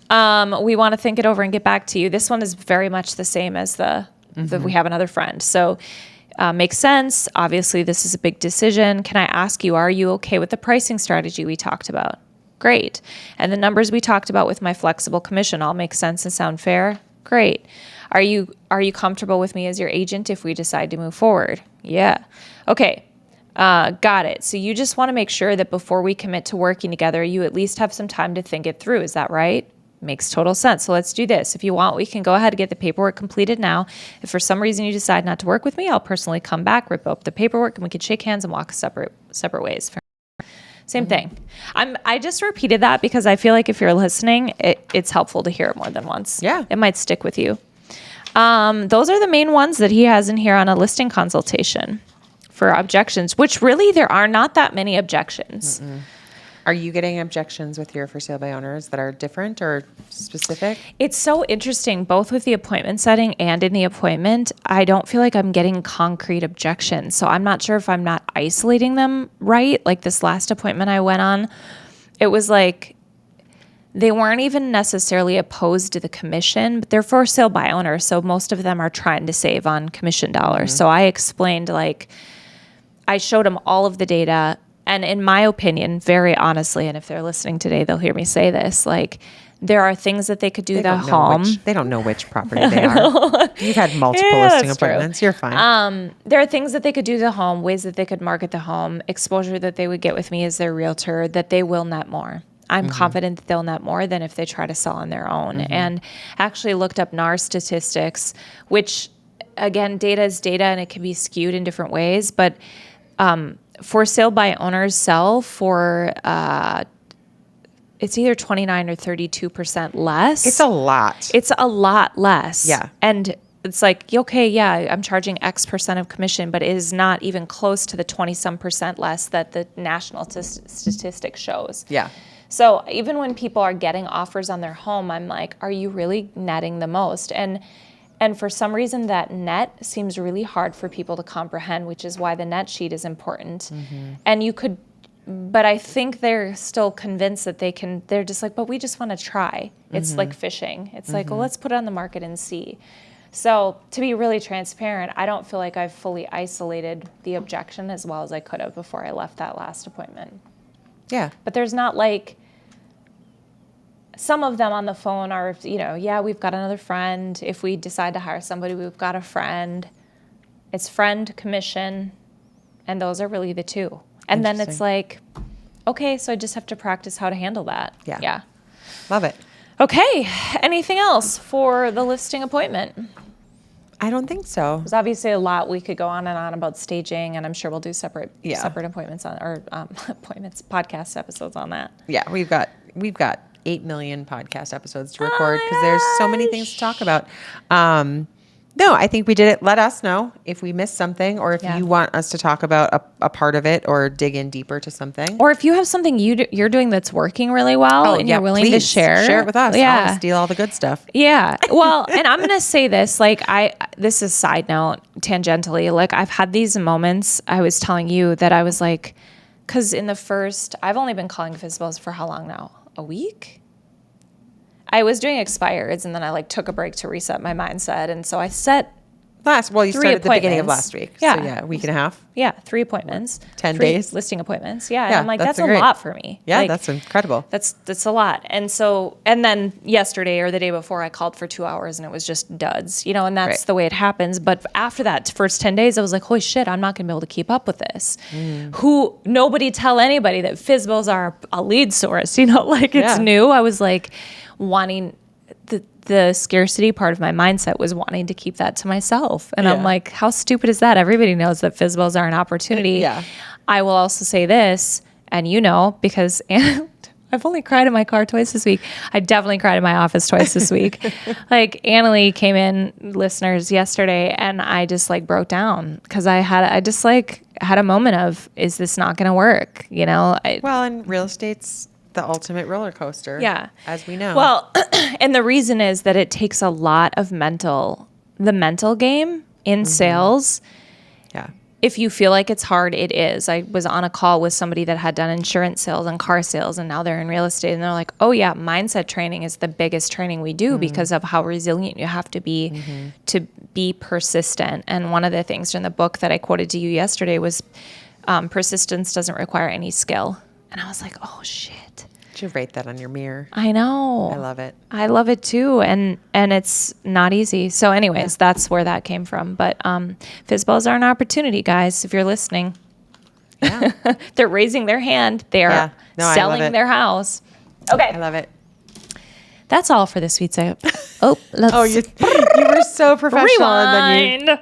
We want to think it over and get back to you. This one is very much the same as the we have another friend. So makes sense. Obviously, this is a big decision. Can I ask you, are you okay with the pricing strategy we talked about? Great. And the numbers we talked about with my flexible commission all make sense and sound fair? Great. Are you comfortable with me as your agent if we decide to move forward? Yeah. Okay. Got it. So you just want to make sure that before we commit to working together, you at least have some time to think it through. Is that right? Makes total sense. So let's do this. If you want, we can go ahead and get the paperwork completed now. If for some reason you decide not to work with me, I'll personally come back, rip up the paperwork, and we can shake hands and walk separate ways. Same thing. I just repeated that because I feel like if you're listening, it's helpful to hear it more than once. Yeah. It might stick with you. Those are the main ones that he has in here on a listing consultation for objections, which really there are not that many objections. Are you getting objections with your for sale by owners that are different or specific? It's so interesting, both with the appointment setting and in the appointment. I don't feel like I'm getting concrete objections. So I'm not sure if I'm not isolating them right. Like this last appointment I went on, it was like they weren't even necessarily opposed to the commission, but they're for sale by owners. So most of them are trying to save on commission dollars. So I explained, like, I showed them all of the data. And in my opinion, very honestly, and if they're listening today, they'll hear me say this, like, there are things that they could do They the don't know home. they don't know which property they are. You've had multiple listing appointments. You're fine. There are things that they could do the home, ways that they could market the home, exposure that they would get with me as their realtor, that they will net more. I'm confident that they'll net more than if they try to sell on their own. And actually looked up NAR statistics, which, again, data is data and it can be skewed in different ways. But for sale by owners sell for it's either 29 or 32% less. It's a lot. It's a lot less. Yeah. And it's like, okay, yeah, I'm charging X percent of commission, but it is not even close to the 20-some% less that the national statistic shows. Yeah. So even when people are getting offers on their home, I'm like, are you really netting the most? And for some reason, that net seems really hard for people to comprehend, which is why the net sheet is important. And you could, but I think they're still convinced that they can, they're just like, but we just want to try. It's like fishing. It's like, well, let's put it on the market and see. So to be really transparent, I don't feel like I've fully isolated the objection as well as I could have before I left that last appointment. Yeah. But there's not like, some of them on the phone are, yeah, we've got another friend. If we decide to hire somebody, we've got a friend. It's friend, commission, and those are really the two. And then it's like, okay, so I just have to practice how to handle that. Yeah. Love it. Okay. Anything else for the listing appointment? I don't think so. There's obviously a lot we could go on and on about staging, and I'm sure we'll do separate appointments on, or podcast episodes on that. Yeah, we've got 8 million podcast episodes to record because there's so many things to talk about. No, I think we did it. Let us know if we missed something or if you want us to talk about a part of it or dig in deeper to something. Or if you have something you're doing that's working really well and you're willing to share. Share it with us. Yeah. I want to steal all the good stuff. Yeah. Well, and I'm going to say this, like this is side note, tangentially, like I've had these moments. I was telling you that I was like, because I've only been calling FSBOs for how long now? A week? I was doing expireds and then I took a break to reset my mindset. And so I set you started at the beginning of last week. Yeah. So a week and a half. Yeah. 3 appointments. 10 days. Listing appointments. Yeah. And I'm like, that's a great. lot for me. Yeah, that's incredible. That's a lot. And so, and then yesterday or the day before I called for 2 hours and it was just duds, and that's the way it happens. But after that first 10 days, I was like, holy shit, I'm not going to be able to keep up with this. Nobody tell anybody that FSBOs are a lead source, it's new. I was like wanting the scarcity part of my mindset was wanting to keep that to myself. And I'm like, how stupid is that? Everybody knows that FSBOs are an opportunity. Yeah. I will also say this, and because I I've only cried in my car twice this week. I definitely cried in my office twice this week. Like Annalie came in, listeners, yesterday, and I just like broke down because I just like had a moment of, is this not going to work? You know? Well, and real estate's the ultimate roller coaster. Yeah. As we know. Well, and the reason is that it takes a lot of the mental game in sales. Yeah. If you feel like it's hard, it is. I was on a call with somebody that had done insurance sales and car sales, and now they're in real estate. And they're like, oh, yeah, mindset training is the biggest training we do because of how resilient you have to be persistent. And one of the things in the book that I quoted to you yesterday was persistence doesn't require any skill. And I was like, oh, shit. You should write that on your mirror. I know. I love it. I love it too. And it's not easy. So anyways, that's where that came from. But FSBOs are an opportunity, guys, if you're listening. Yeah. They're raising their hand. They're selling their house. Okay. I love it. That's all for this week's. Let's you were so professional. rewind.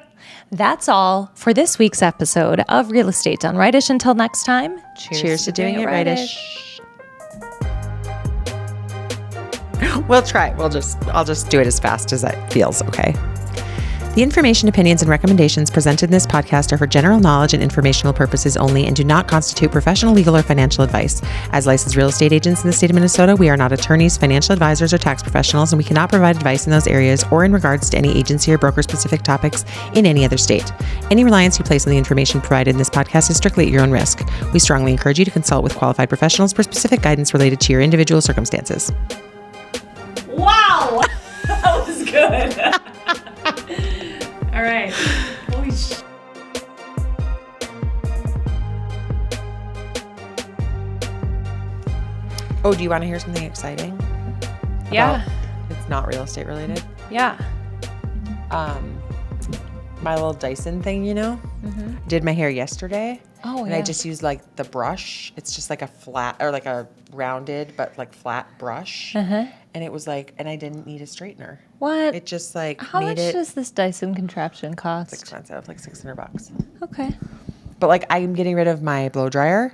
That's all for this week's episode of Real Estate Done Rightish. Until next time, cheers to doing it rightish. We'll try. I'll just do it as fast as it feels, okay? The information, opinions, and recommendations presented in this podcast are for general knowledge and informational purposes only and do not constitute professional, legal, or financial advice. As licensed real estate agents in the state of Minnesota, we are not attorneys, financial advisors, or tax professionals, and we cannot provide advice in those areas or in regards to any agency or broker-specific topics in any other state. Any reliance you place on the information provided in this podcast is strictly at your own risk. We strongly encourage you to consult with qualified professionals for specific guidance related to your individual circumstances. Wow! That was good. All right. Holy shit. Oh, do you want to hear something exciting? Yeah. It's not real estate related. Yeah. My little Dyson thing, did my hair yesterday. Oh, and I just used like the brush. It's just like a flat or like a rounded but like flat brush. And it was like, and I didn't need a straightener. What? It just like How made much it does this Dyson contraption cost? It's expensive, like $600. Okay. But like I'm getting rid of my blow dryer,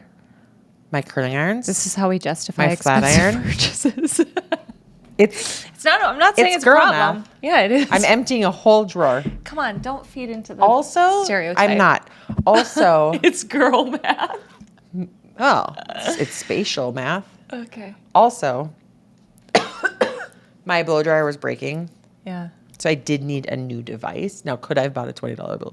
my curling irons. This is how we justify my flat expensive iron purchases. It's not. I'm not saying it's a girl problem. math. Yeah, it is. I'm emptying a whole drawer. Come on, don't feed into the Also, stereotype. I'm not. Also, It's girl math. it's spatial math. Okay. Also, my blow dryer was breaking, Yeah. so I did need a new device. Now, could I have bought a $20 bill?